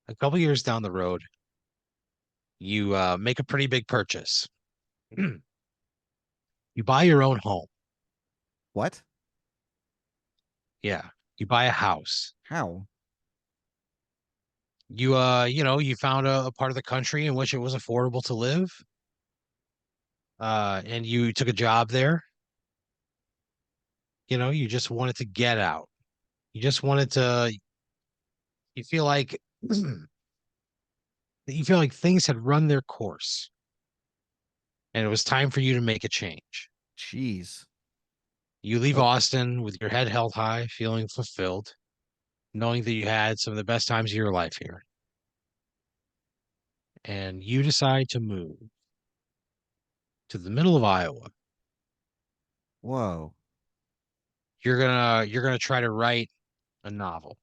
A couple years down the road, you make a pretty big purchase. You buy your own home. What? Yeah, you buy a house. How? You found a part of the country in which it was affordable to live, and you took a job there. You just wanted to get out. You just wanted to. You feel like you feel like things had run their course, and it was time for you to make a change. Jeez. You leave Oh, Austin with your head held high, feeling fulfilled, knowing that you had some of the best times of your life here, and you decide to move to the middle of Iowa. whoa. You're gonna try to write a novel.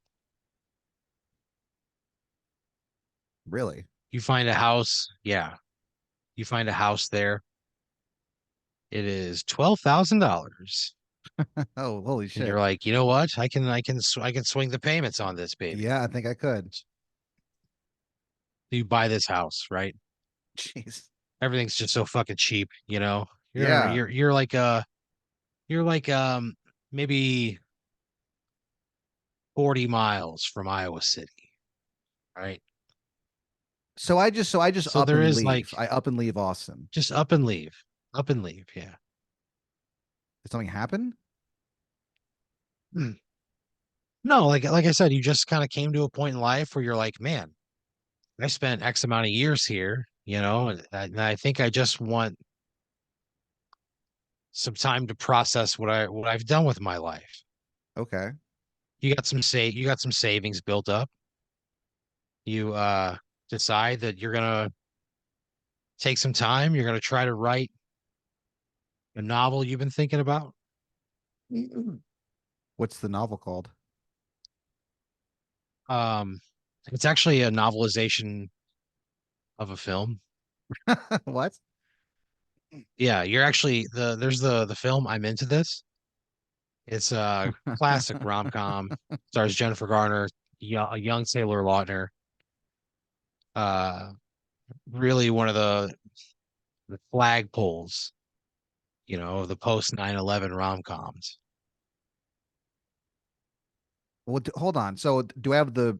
Really? You find a house, yeah. You find a house there. It is $12,000, Oh, holy and shit. you're like, you know what? I can swing the payments on this baby. Yeah, I think I could. You buy this house, right? Jeez. Everything's just so fucking cheap, you know. You're Yeah. you're you're like you're like maybe 40 miles from Iowa City, right? So I just So up there and is like leave. I up and leave Austin. just up and leave. Up and leave, yeah. Did something happen? Hmm. No, like I said, you just kind of came to a point in life where you're like, man, I spent X amount of years here, and I think I just want some time to process what I've done with my life. Okay. You got some savings built up. You decide that you're gonna take some time, you're gonna try to write a novel you've been thinking about. What's the novel called? Um it's actually a novelization of a film. What? Yeah, you're actually there's the film I'm Into This. It's a classic rom-com, stars Jennifer Garner, a young Taylor Lautner. Uh really one of the flagpoles, of the post 9/11 rom-coms. Hold on. So do I have the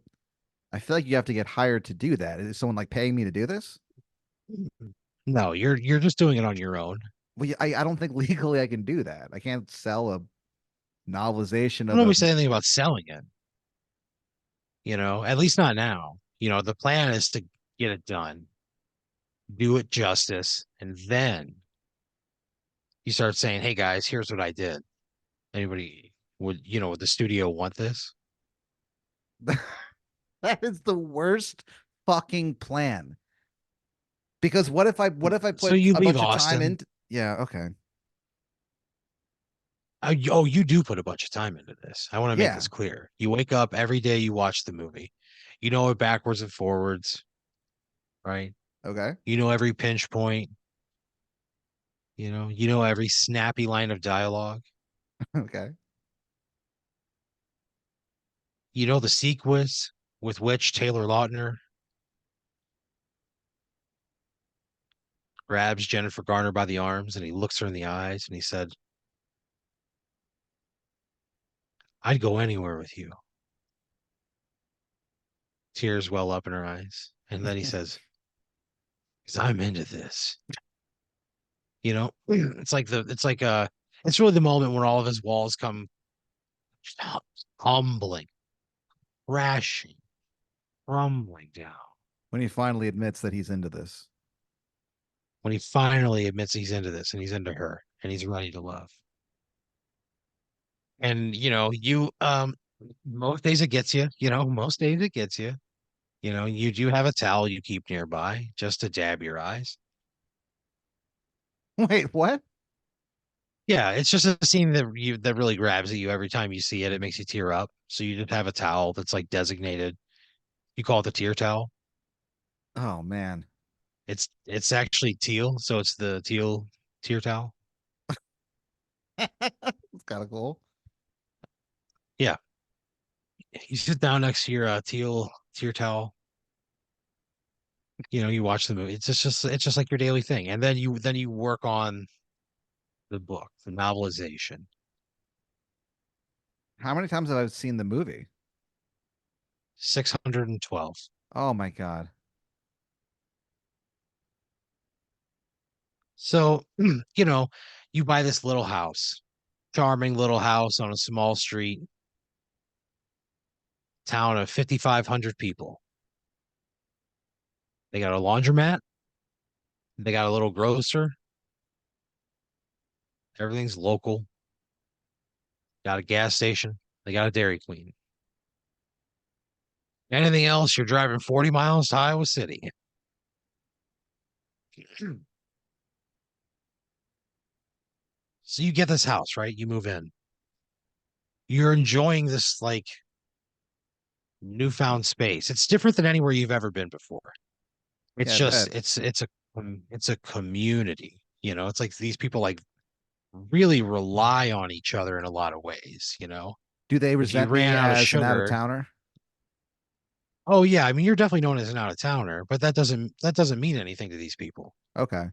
I feel like you have to get hired to do that. Is someone like paying me to do this? No, you're just doing it on your own. Well, I don't think legally I can do that. I can't sell a novelization I don't of know if a we said anything about selling it, at least not now. The plan is to get it done, do it justice, and then you start saying, "Hey guys, here's what I did. Anybody would the studio want this?" that is the worst fucking plan. Because what if I So put you a leave bunch of time Austin. into yeah, okay. Oh, you do put a bunch of time into this. I want to make Yeah, this clear. You wake up every day, you watch the movie. You know it backwards and forwards, right? okay. You know every pinch point. You know every snappy line of dialogue. Okay. You know the sequence with which Taylor Lautner grabs Jennifer Garner by the arms and he looks her in the eyes and he said, "I'd go anywhere with you." Tears well up in her eyes. And then he says, "'Cause I'm into this." It's really the moment when all of his walls come humbling, crashing, crumbling down. When he finally admits that he's into this. When he finally admits he's into this and he's into her and he's ready to love. And most days it gets you, most days it gets you. You do have a towel you keep nearby just to dab your eyes. Wait, what? Yeah, it's just a scene that really grabs at you every time you see it. It makes you tear up. So you just have a towel that's like designated. You call it the tear towel. Oh man. It's actually teal, so it's the teal tear towel. It's kind of cool. Yeah, you sit down next to your teal tear towel. You watch the movie. It's just like your daily thing. And then you work on the book, the novelization. How many times have I seen the movie? 612. Oh my God. So, you buy this little house, charming little house on a small street, town of 5,500 people. They got a laundromat, they got a little grocer, everything's local, got a gas station, they got a Dairy Queen. Anything else, you're driving 40 miles to Iowa City. So you get this house, right? You move in. You're enjoying this like newfound space. It's different than anywhere you've ever been before. It's Yeah, I just bet. it's a community. It's like these people like really rely on each other in a lot of ways. Do they If you resent me ran out of as an out of sugar, towner? oh yeah, I mean you're definitely known as an out of towner, but that doesn't mean anything to these people. Okay.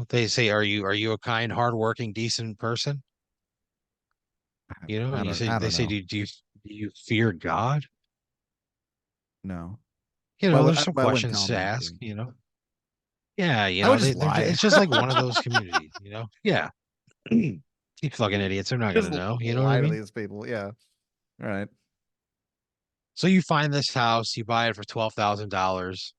They say, are you a kind, hardworking, decent person? I And you don't say I they don't say, know. do you fear God? No. There's some I wouldn't questions tell to them ask. anything. Yeah, I would they just they're lie. it's just like one of those communities. Yeah. You fucking idiots, they're not Just gonna know. You know what I lie to mean? these people. Yeah. All right. So you find this house, you buy it for $12,000.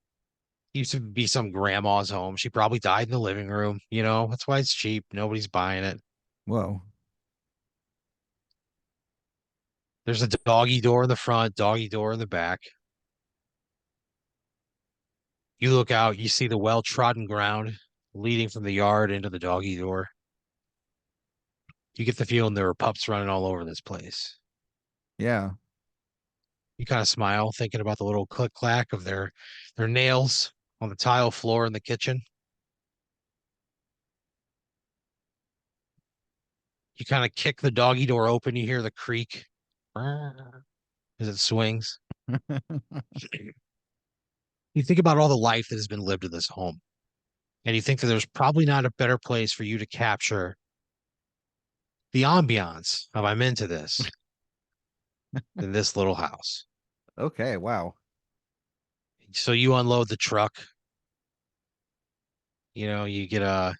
Used to be some grandma's home. She probably died in the living room. That's why it's cheap. Nobody's buying it. Whoa. There's a doggy door in the front, doggy door in the back. You look out, you see the well-trodden ground leading from the yard into the doggy door. You get the feeling there were pups running all over this place. Yeah. You kind of smile thinking about the little click clack of their nails on the tile floor in the kitchen. You kind of kick the doggy door open, you hear the creak as it swings. You think about all the life that has been lived in this home, and you think that there's probably not a better place for you to capture the ambiance of I'm into this than this little house. Okay. Wow. So you unload the truck, you get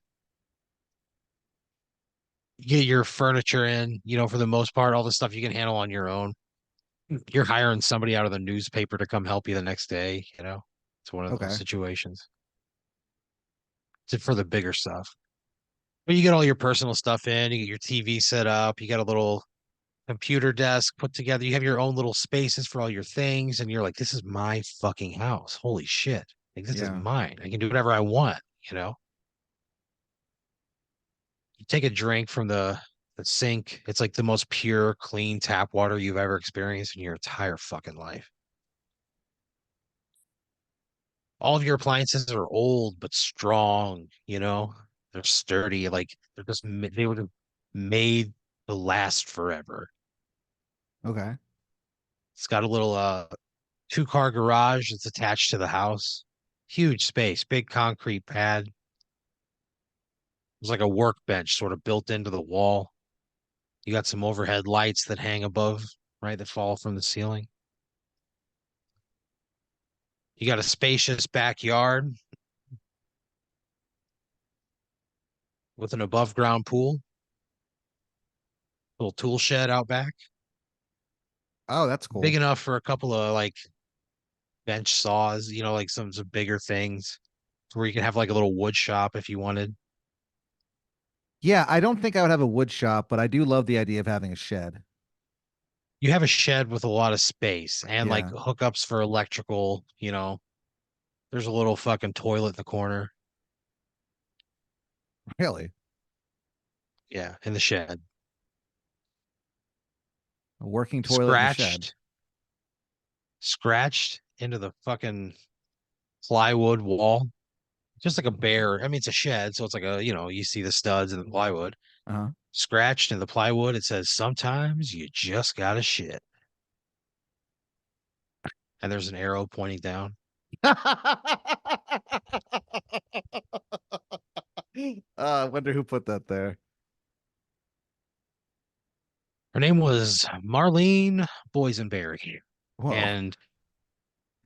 your furniture in, for the most part, all the stuff you can handle on your own. You're hiring somebody out of the newspaper to come help you the next day. It's one of those Okay. situations. It's for the bigger stuff. But you get all your personal stuff in, you get your TV set up, you got a little computer desk put together, you have your own little spaces for all your things, and you're like, this is my fucking house. Holy shit. Like this is Yeah. mine. I can do whatever I want, you know? You take a drink from the sink. It's like the most pure, clean tap water you've ever experienced in your entire fucking life. All of your appliances are old but strong. They're sturdy, like they would have made to last forever. Okay. It's got a little two-car garage that's attached to the house. Huge space, big concrete pad. There's like a workbench sort of built into the wall. You got some overhead lights that hang above, right, that fall from the ceiling. You got a spacious backyard with an above ground pool, little tool shed out back, Oh, that's big cool. enough for a couple of like bench saws, like some bigger things where you can have like a little wood shop if you wanted. Yeah, I don't think I would have a wood shop, but I do love the idea of having a shed. You have a shed with a lot of space and like Yeah. hookups for electrical. There's a little fucking toilet in the corner. Really? Yeah, in the shed. A working toilet in the shed. Scratched, scratched into the fucking plywood wall. Just like a bare, I mean, it's a shed, so it's like you see the studs and the plywood. Uh-huh. Scratched in the plywood, it says, sometimes you just gotta shit. And there's an arrow pointing down. I wonder who put that there. Her name was Marlene Boysenberry, Whoa. and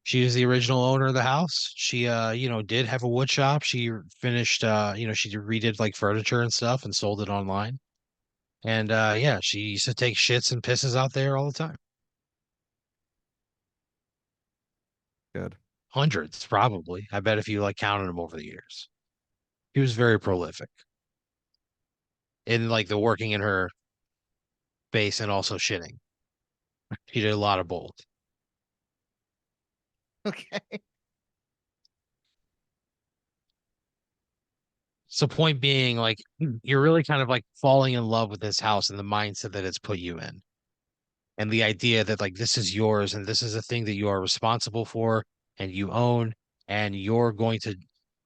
she is the original owner of the house. She, did have a wood shop. She finished, she redid like furniture and stuff and sold it online. And yeah, she used to take shits and pisses out there all the time. Good. Hundreds, probably. I bet if you like counted them over the years. She was very prolific in like the working in her base and also shitting. She did a lot of both. Okay. So point being, like you're really kind of like falling in love with this house and the mindset that it's put you in. And the idea that like this is yours and this is a thing that you are responsible for and you own and you're going to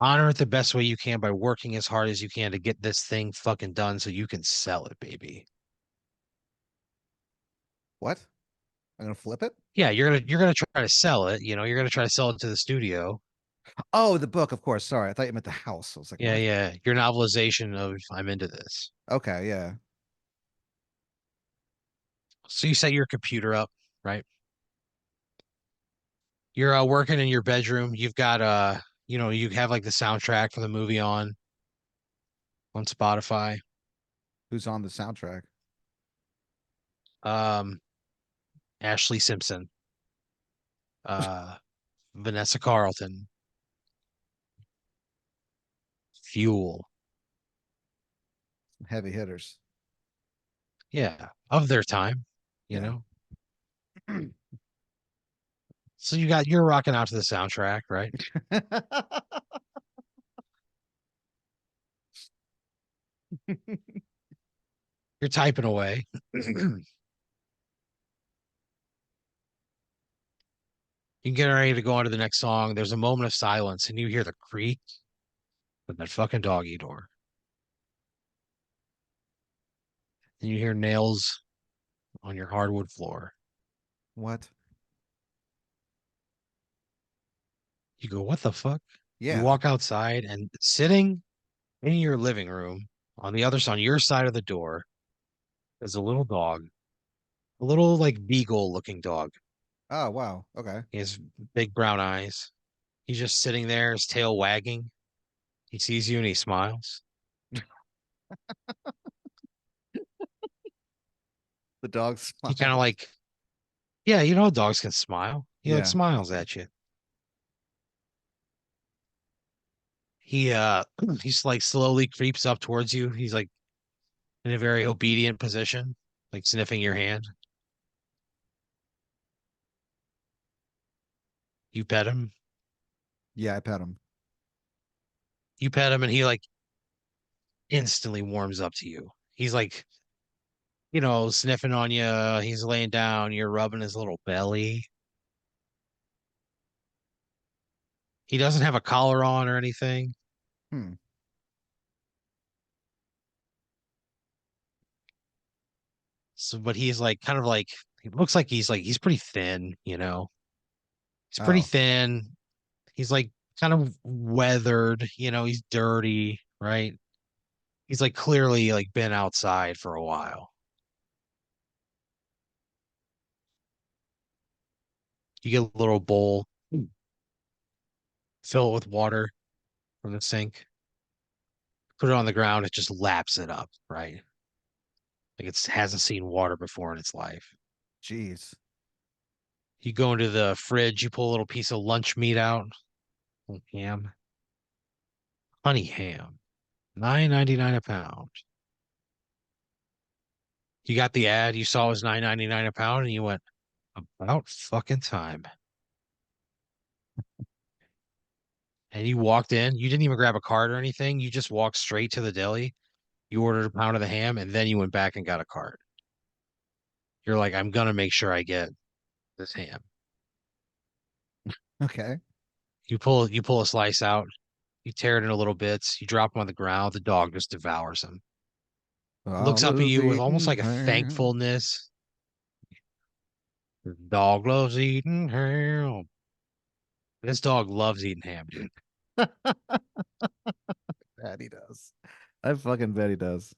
honor it the best way you can by working as hard as you can to get this thing fucking done so you can sell it, baby. What? I'm gonna flip it? Yeah, you're gonna try to sell it, you're gonna try to sell it to the studio. Oh, the book, of course. Sorry, I thought you meant the house. I was like, Yeah, what? yeah. Your novelization of I'm into this. Okay, yeah. So you set your computer up, right? You're working in your bedroom. You've got you have like the soundtrack for the movie on Spotify. Who's on the soundtrack? Um, Ashley Simpson, uh, Vanessa Carlton, Fuel. Heavy hitters. Yeah, of their time, you Yeah. know. So you're rocking out to the soundtrack, right? You're typing away. You get ready to go on to the next song. There's a moment of silence, and you hear the creak of that fucking doggy door. And you hear nails on your hardwood floor. What? You go, what the fuck? You Yeah. walk outside, and sitting in your living room on your side of the door is a little dog, a little like beagle looking dog. Oh, wow. Okay. He has big brown eyes. He's just sitting there, his tail wagging. He sees you and he smiles. The dog He kind of smiles. like, yeah, dogs can smile. He like Yeah. smiles at you. He he's like slowly creeps up towards you. He's like in a very obedient position, like sniffing your hand. You pet him. Yeah, I pet him. You pet him and he like instantly warms up to you. He's like, sniffing on you. He's laying down, you're rubbing his little belly. He doesn't have a collar on or anything. Hmm. So, but he's like kind of like he looks like he's pretty thin. He's pretty Oh, thin. He's like kind of weathered, he's dirty, right? He's like clearly like been outside for a while. You get a little bowl, fill it with water from the sink, put it on the ground, it just laps it up, right? Like it hasn't seen water before in its life. jeez. You go into the fridge, you pull a little piece of lunch meat out, little ham, honey ham, 9.99 a pound. You got the ad, you saw it was 9.99 a pound, and you went, about fucking time. And you walked in, you didn't even grab a cart or anything. You just walked straight to the deli. You ordered a pound of the ham, and then you went back and got a cart. You're like, I'm gonna make sure I get this ham. Okay. You pull a slice out, you tear it into little bits, you drop them on the ground, the dog just devours them. I Looks up at love you with almost eating like a ham. thankfulness. The dog loves eating ham. This dog loves eating ham, dude. Bet he does. I fucking bet he does.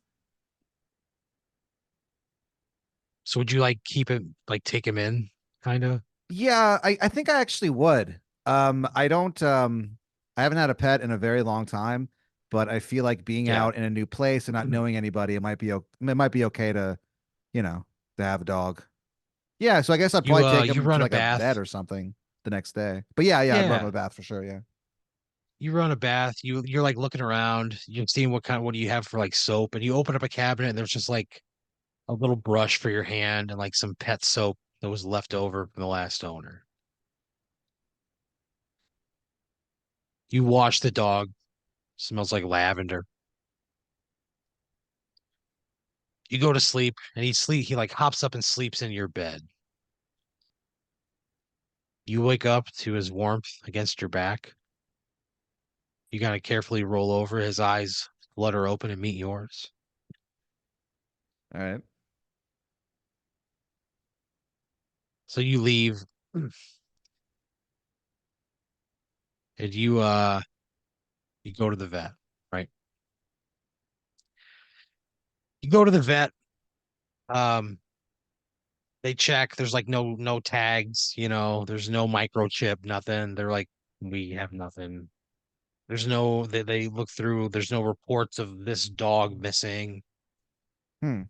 So would you like keep him, like take him in, kind of? Yeah, I think I actually would. I don't I haven't had a pet in a very long time, but I feel like being Yeah. out in a new place and not knowing anybody, it might be okay to, you know, to have a dog. Yeah, so I guess I'd probably take You him to run a like a bath. vet or something the next day. But yeah, I'd run him a Yeah. bath for sure, yeah. You run a bath. You're like looking around. You're seeing what do you have for like soap, and you open up a cabinet, and there's just like a little brush for your hand and like some pet soap that was left over from the last owner. You wash the dog. Smells like lavender. You go to sleep, and he like hops up and sleeps in your bed. You wake up to his warmth against your back. You gotta carefully roll over. His eyes flutter open and meet yours. All right. So you leave, and you go to the vet, right? You go to the vet. Um, they check. There's like no tags, there's no microchip, nothing. They're like, we have nothing. They look through, there's no reports of this dog missing. Hmm.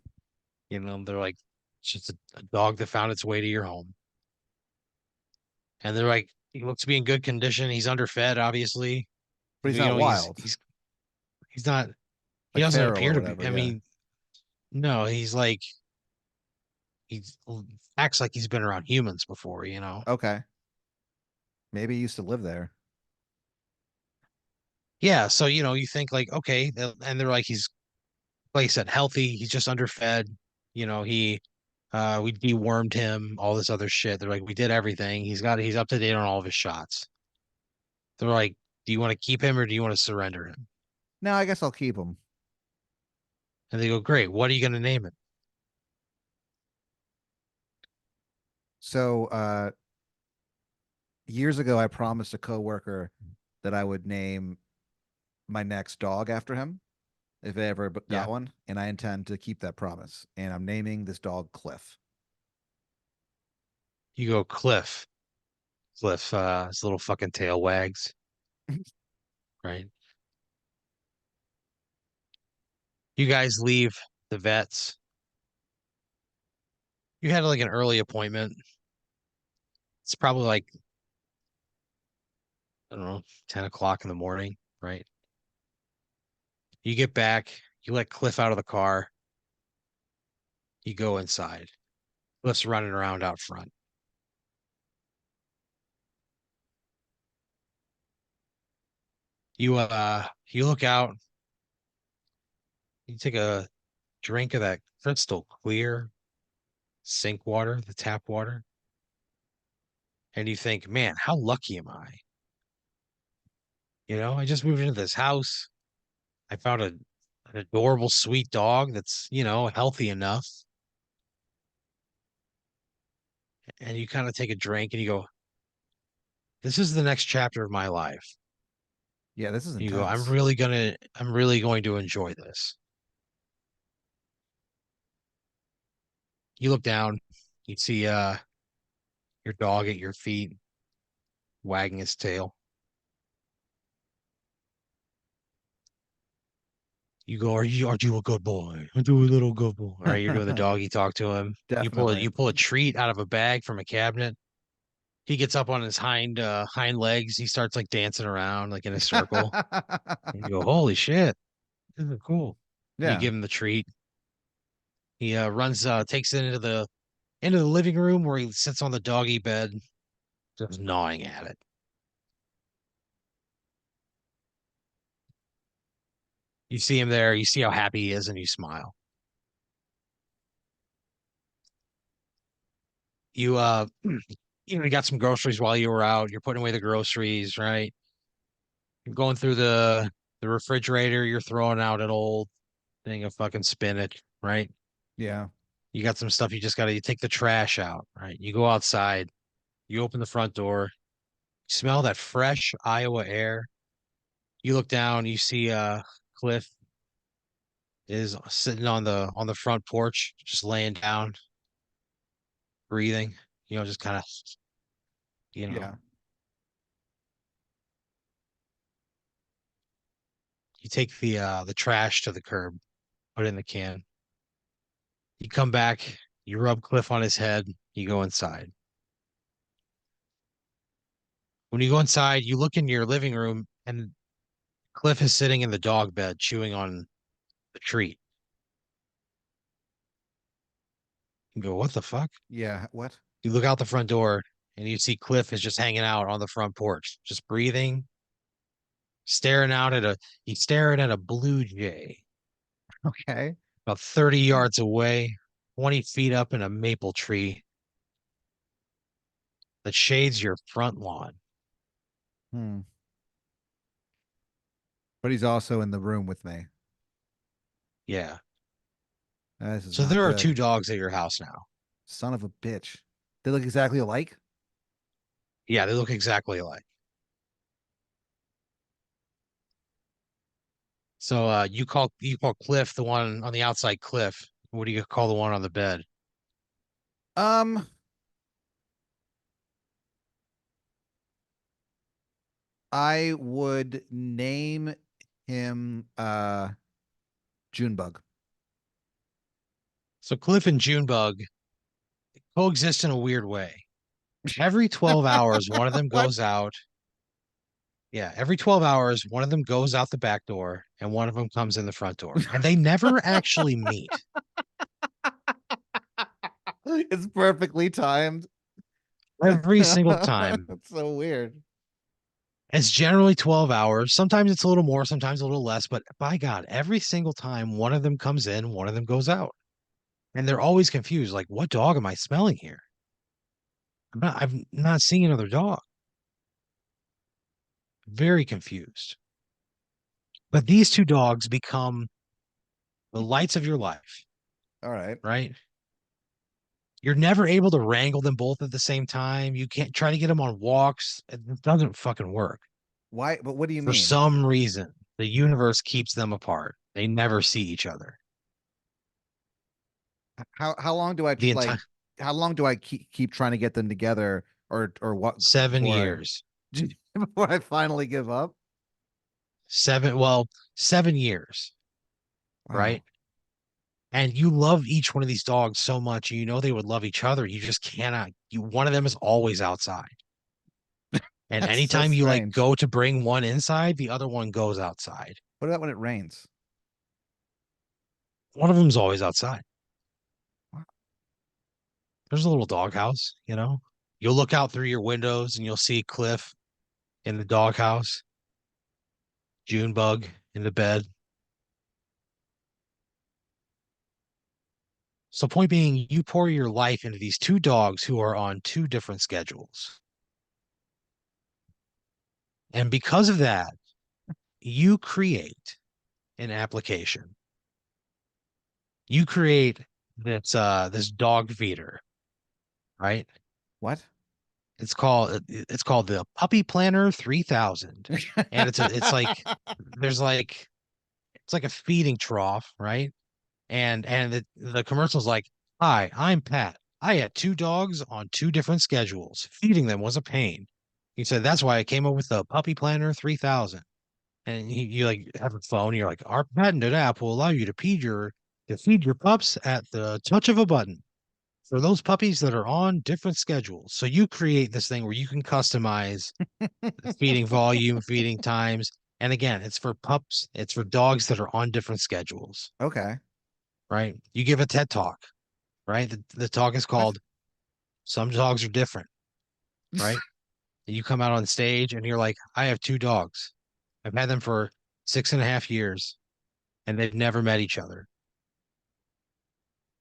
They're like, it's just a dog that found its way to your home. And they're like, he looks to be in good condition. He's underfed, obviously. But he's You not know, he's wild, he's he's not he like doesn't feral or appear to be. whatever, I yeah. mean, no, he's like he acts like he's been around humans before. Okay. Maybe he used to live there. Yeah, so you think like, okay, and they're like, he's like I said, healthy, he's just underfed. He we dewormed him, all this other shit. They're like, we did everything. He's up to date on all of his shots. They're like, do you want to keep him or do you want to surrender him? No, I guess I'll keep him. And they go, great, what are you gonna name it? So, years ago I promised a coworker that I would name my next dog after him if I ever got Yeah, one, and I intend to keep that promise. And I'm naming this dog Cliff. you go Cliff. Cliff, his little fucking tail wags, right? You guys leave the vets. You had like an early appointment. It's probably like, I don't know, 10 o'clock in the morning, right? You get back, you let Cliff out of the car, you go inside. Cliff's running around out front. You look out, you take a drink of that crystal clear sink water, the tap water, and you think, man, how lucky am I? I just moved into this house. I found an adorable, sweet dog that's, healthy enough. And you kind of take a drink and you go, this is the next chapter of my life. Yeah, this is And you go, intense. I'm really going to enjoy this. You look down, you see your dog at your feet, wagging his tail. You go, are you a good boy? Are you a little good boy? All right, you're doing the doggy talk to him. You pull Definitely. you pull a treat out of a bag from a cabinet. He gets up on his hind legs. He starts like dancing around like in a circle. And you go, holy shit, this is cool. You Yeah. give him the treat. He takes it into the living room where he sits on the doggy bed, just gnawing at it. You see him there, you see how happy he is, and you smile. You you got some groceries while you were out. You're putting away the groceries, right? You're going through the refrigerator, you're throwing out an old thing of fucking spinach, right? Yeah. You got some stuff you take the trash out, right? You go outside, you open the front door, you smell that fresh Iowa air, You look down, you see Cliff is sitting on the front porch, just laying down, breathing, just kind of, you know, Yeah. you take the trash to the curb, put it in the can. You come back, you rub Cliff on his head, you go inside. When you go inside, you look in your living room and Cliff is sitting in the dog bed chewing on the treat. You go, what the fuck? Yeah. What? You look out the front door and you see Cliff is just hanging out on the front porch, just breathing, staring out at a he's staring at a blue jay Okay. about 30 yards away, 20 feet up in a maple tree that shades your front lawn. Hmm. But he's also in the room with me. Yeah. This is So not there are two good. dogs at your house now. Son of a bitch. They look exactly alike. Yeah, they look exactly alike. So you call Cliff the one on the outside Cliff. What do you call the one on the bed? Um, I would name him Junebug. So Cliff and Junebug coexist in a weird way. Every 12 hours, one of them What? goes out. Yeah, every 12 hours, one of them goes out the back door and one of them comes in the front door. And they never actually meet It's perfectly timed. every single time. That's so weird. It's generally 12 hours. Sometimes it's a little more, sometimes a little less, but by God, every single time one of them comes in, one of them goes out. And they're always confused, like, what dog am I smelling here? I'm not seeing another dog. Very confused. But these two dogs become the lights of your life, All right. right? You're never able to wrangle them both at the same time. You can't try to get them on walks. It doesn't fucking work. Why? But what do you For mean? some reason, the universe keeps them apart. They never see each other. How long do I The like? entire How long do I keep trying to get them together, or what, 7 years, before I finally give up? well, 7 years, Wow. right? And you love each one of these dogs so much, you know they would love each other. You just cannot. One of them is always outside. And That's so anytime you like strange. go to bring one inside, the other one goes outside. What about when it rains? One of them's always outside. There's a little doghouse, you know. You'll look out through your windows and you'll see Cliff in the doghouse, Junebug in the bed. So, point being, you pour your life into these two dogs who are on two different schedules. And because of that, you create an application. You create this dog feeder, right? What? It's called the Puppy Planner 3000. And there's like it's like a feeding trough, right? And the commercial's like, "Hi, I'm Pat. I had two dogs on two different schedules. Feeding them was a pain." He said, "That's why I came up with the Puppy Planner 3000." And you like have a phone. You're like, "Our patented app will allow you to feed your pups at the touch of a button for those puppies that are on different schedules." So you create this thing where you can customize the feeding volume, feeding times. And again, it's for pups, it's for dogs that are on different schedules, Okay. right? You give a TED talk, right? The talk is What? called Some Dogs Are Different, right? And you come out on stage and you're like, I have two dogs. I've had them for 6.5 years and they've never met each other.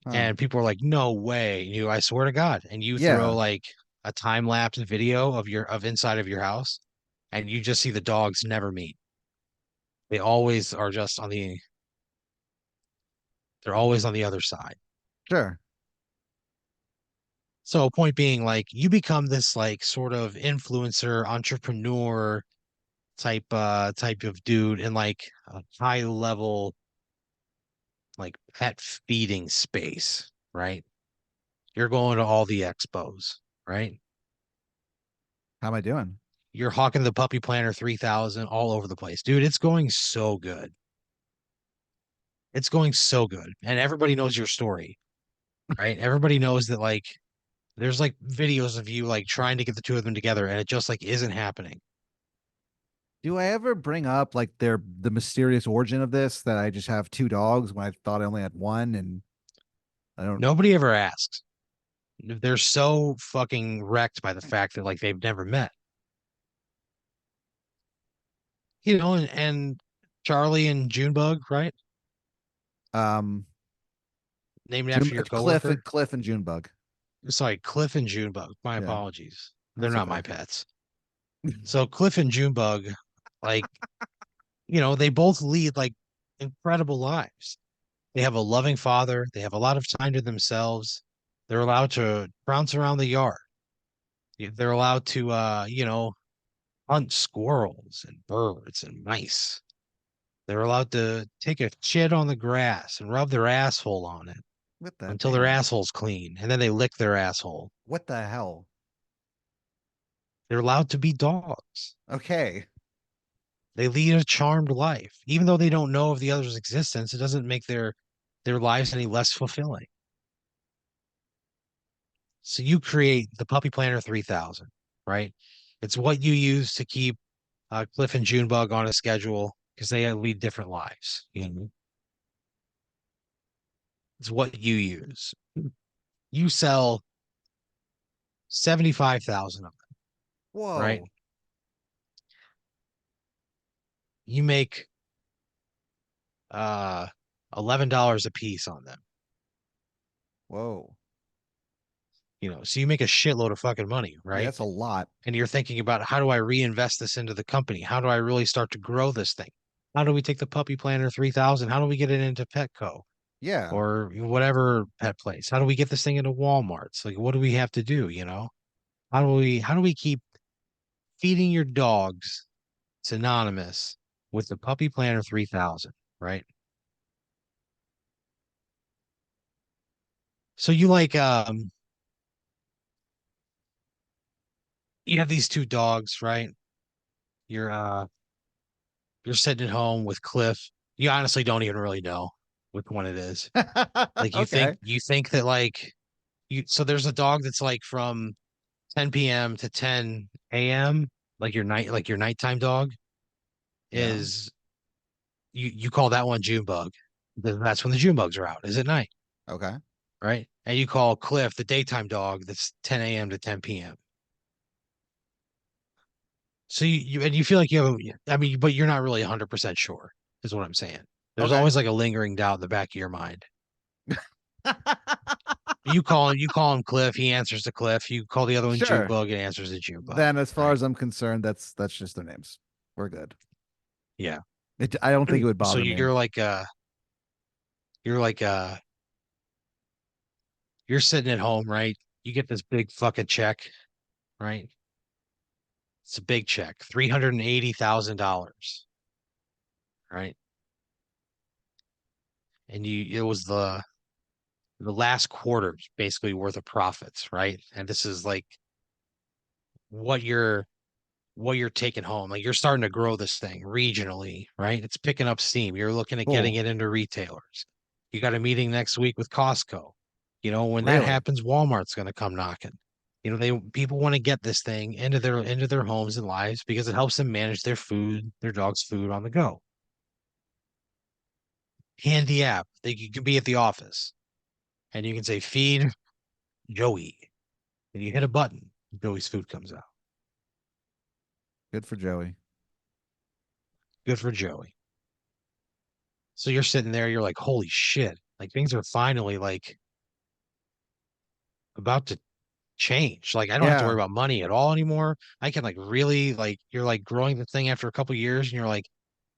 Huh. And people are like, no way. I swear to God. And you throw Yeah. like a time lapse video of inside of your house and you just see the dogs never meet. They always are just they're always on the other side. Sure. So point being like you become this like sort of influencer, entrepreneur, type of dude in like a high level like pet feeding space, right? You're going to all the expos, right? How am I doing? You're hawking the Puppy Planner 3000 all over the place. Dude, it's going so good. It's going so good. And everybody knows your story, right? Everybody knows that like there's like videos of you like trying to get the two of them together and it just like isn't happening. Do I ever bring up like the mysterious origin of this that I just have two dogs when I thought I only had one and I don't Nobody ever asks. They're so fucking wrecked by the fact that like they've never met. And Charlie and Junebug, right? um Named June after your Cliff coworker. Cliff and Junebug. Sorry, Cliff and Junebug. My Yeah, apologies. They're that's not okay. my pets. So Cliff and Junebug, like, they both lead like incredible lives. They have a loving father. They have a lot of time to themselves. They're allowed to bounce around the yard. They're allowed to, hunt squirrels and birds and mice. They're allowed to take a shit on the grass and rub their asshole on it What the until their damn? asshole's clean, and then they lick their asshole. What the hell? They're allowed to be dogs. Okay. They lead a charmed life. Even though they don't know of the other's existence, it doesn't make their lives any less fulfilling. So you create the Puppy Planner 3000, right? It's what you use to keep Cliff and Junebug on a schedule because they lead different lives. It's what you use. You sell 75,000 of them, right? Whoa. You make uh $11 a piece on them. Whoa. So you make a shitload of fucking money, Yeah, right? that's a lot. And you're thinking about how do I reinvest this into the company? How do I really start to grow this thing? How do we take the Puppy Planner 3000? How do we get it into Petco Yeah. or whatever pet place? How do we get this thing into Walmart's? Like, what do we have to do? How do we keep feeding your dogs synonymous with the Puppy Planner 3000, right? So you have these two dogs, right? You're uh you're sitting at home with Cliff. You honestly don't even really know which one it is. Like you think Okay. you think that like you so there's a dog that's like from 10 p.m. to 10 a.m. like your nighttime dog Yeah. is you call that one June bug. That's when the June bugs are out, is at night, Okay. right? And you call Cliff the daytime dog that's 10 a.m. to 10 p.m. So you feel like you have I mean, but you're not really 100% sure, is what I'm saying. There's Okay. always like a lingering doubt in the back of your mind. You call him Cliff, he answers to Cliff. You call the other one June Sure. bug, it answers to June bug, Then as far right? as I'm concerned, that's just their names. We're good. Yeah. I don't think it would So bother me. you're like you're sitting at home, right? You get this big fucking check, right? It's a big check, $380,000, right? And it was the last quarter's basically worth of profits, right? And this is like what you're what you're taking home. Like you're starting to grow this thing regionally, right? It's picking up steam. You're looking at getting Cool. it into retailers. You got a meeting next week with Costco. When that Really? happens, Walmart's going to come knocking. They people want to get this thing into their homes and lives because it helps them manage their food, their dog's food on the go. Handy app. You can be at the office and you can say feed Joey, and you hit a button, Joey's food comes out. Good for Joey. Good for Joey. So you're sitting there, you're like, holy shit. Like things are finally like about to change. Like I don't have to worry Yeah. about money at all anymore. I can like really like you're like growing the thing after a couple years and you're like,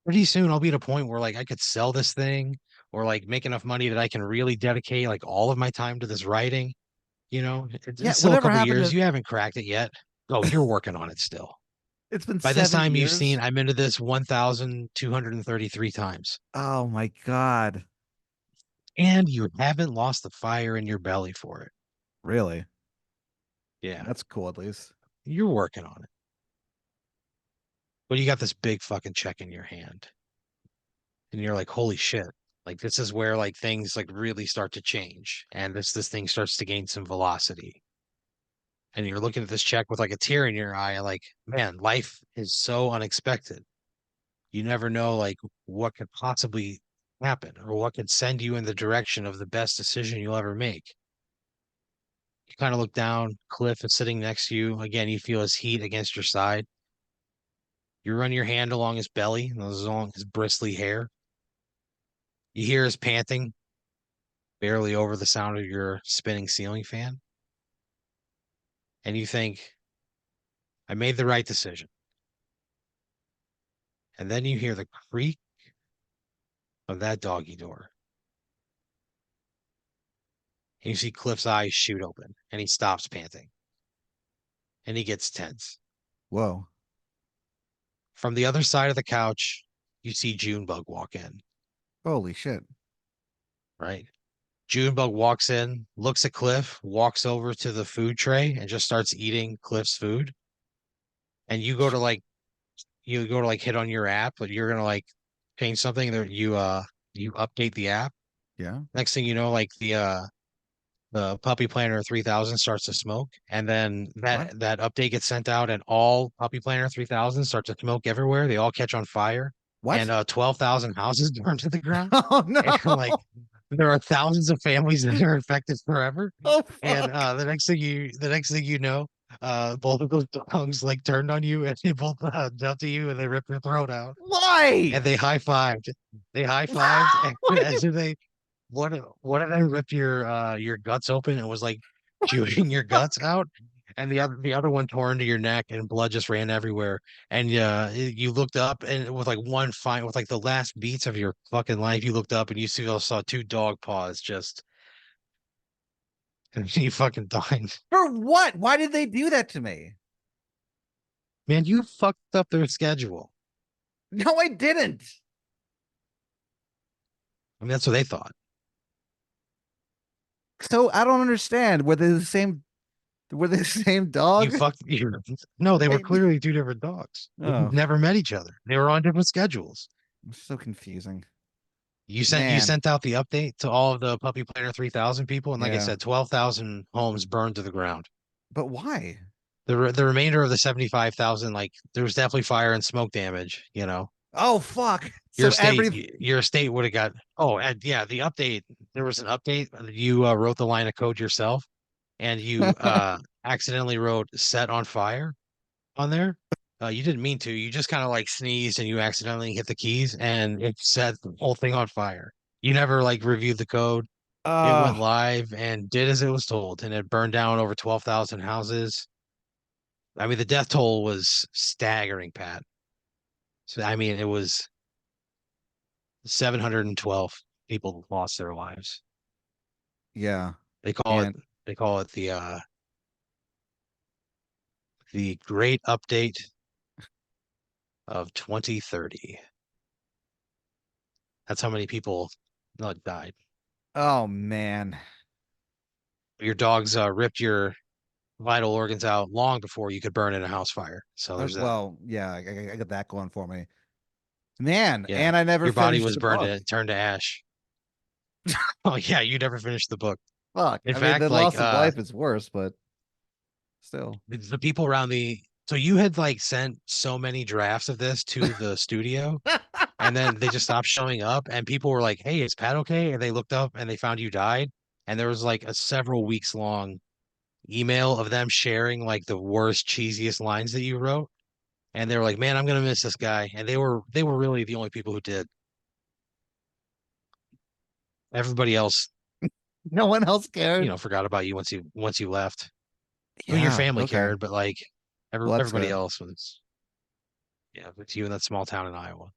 pretty soon I'll be at a point where like I could sell this thing or like make enough money that I can really dedicate like all of my time to this writing. It's Yeah. still a Whatever couple happened years. to You haven't cracked it yet. Oh, you're working on it still. It's been By this seven time, you've seen years. I'm into this 1,233 times, Oh my God. and you haven't lost the fire in your belly for it. Really? Yeah, That's cool at least. you're working on it, but you got this big fucking check in your hand, and you're like, holy shit. Like this is where like things like really start to change, and this thing starts to gain some velocity. And you're looking at this check with like a tear in your eye, like, man, life is so unexpected. You never know like what could possibly happen or what could send you in the direction of the best decision you'll ever make. You kind of look down, Cliff is sitting next to you. Again, you feel his heat against your side. You run your hand along his belly, along his bristly hair. You hear his panting barely over the sound of your spinning ceiling fan. And you think, I made the right decision. And then you hear the creak of that doggy door. And you see Cliff's eyes shoot open and he stops panting and he gets tense. Whoa. From the other side of the couch, you see Junebug walk in, Holy shit. right? Junebug walks in, looks at Cliff, walks over to the food tray and just starts eating Cliff's food. And you go to like hit on your app, but you're gonna like change something that you update the app. Yeah. Next thing you know, like the Puppy Planner 3000 starts to smoke, and then What? that update gets sent out, and all Puppy Planner 3000 start to smoke everywhere. They all catch on fire, and What? 12,000 houses burn to the ground, Oh and like no. there are thousands of families that are affected forever. Oh And fuck. the next thing you know, both of those dogs like turned on you, and they both jumped to you, and they ripped your throat out, Why? and they high fived. They high fived, and Why as did- if they what did I rip your guts open and was like chewing your guts out? And the other one tore into your neck and blood just ran everywhere. And you looked up and with like with like the last beats of your fucking life, you looked up and saw two dog paws just and you fucking died. For what? Why did they do that to me? Man, you fucked up their schedule. No, I didn't. I mean, that's what they thought. So I don't understand. Were they the same? Were they the same You dog? fucked you. No, they were They, clearly two different dogs. They oh, never met each other. They were on different schedules. it's so confusing. You Man. sent out the update to all of the Puppy Planner 3000 people, and like I Yeah. said, 12,000 homes burned to the ground. But why? The remainder of the 75,000, like there was definitely fire and smoke damage. You know, Oh fuck. So every your estate would have got. Oh, and yeah, the update. There was an update. You wrote the line of code yourself, and you accidentally wrote "set on fire" on there. You didn't mean to. You just kind of like sneezed and you accidentally hit the keys, and it set the whole thing on fire. You never like reviewed the code. It went uh live and did as it was told, and it burned down over 12,000 houses. I mean, the death toll was staggering, Pat. So, I mean, it was 712 people lost their lives. yeah. They call it And they call it the Great Update of 2030. That's how many people died. oh man. Your dogs ripped your vital organs out long before you could burn in a house fire. So there's that. Well, yeah, I got that going for me. Man, Yeah. and I never Your body finished was the burned book. and turned to ash. Oh yeah, you never finished the book. Fuck. In I mean, the fact, like loss of life is worse, but still. the people around the so you had like sent so many drafts of this to the studio and then they just stopped showing up and people were like, "Hey, is Pat okay?" And they looked up and they found you died. And there was like a several weeks long email of them sharing like the worst, cheesiest lines that you wrote. And they were like, "Man, I'm gonna miss this guy." And they were really the only people who did. Everybody else, No one else cared. forgot about you once you left. I mean, your Yeah, family okay. cared, but like Well, that's everybody good. else was, yeah, it's you in that small town in Iowa.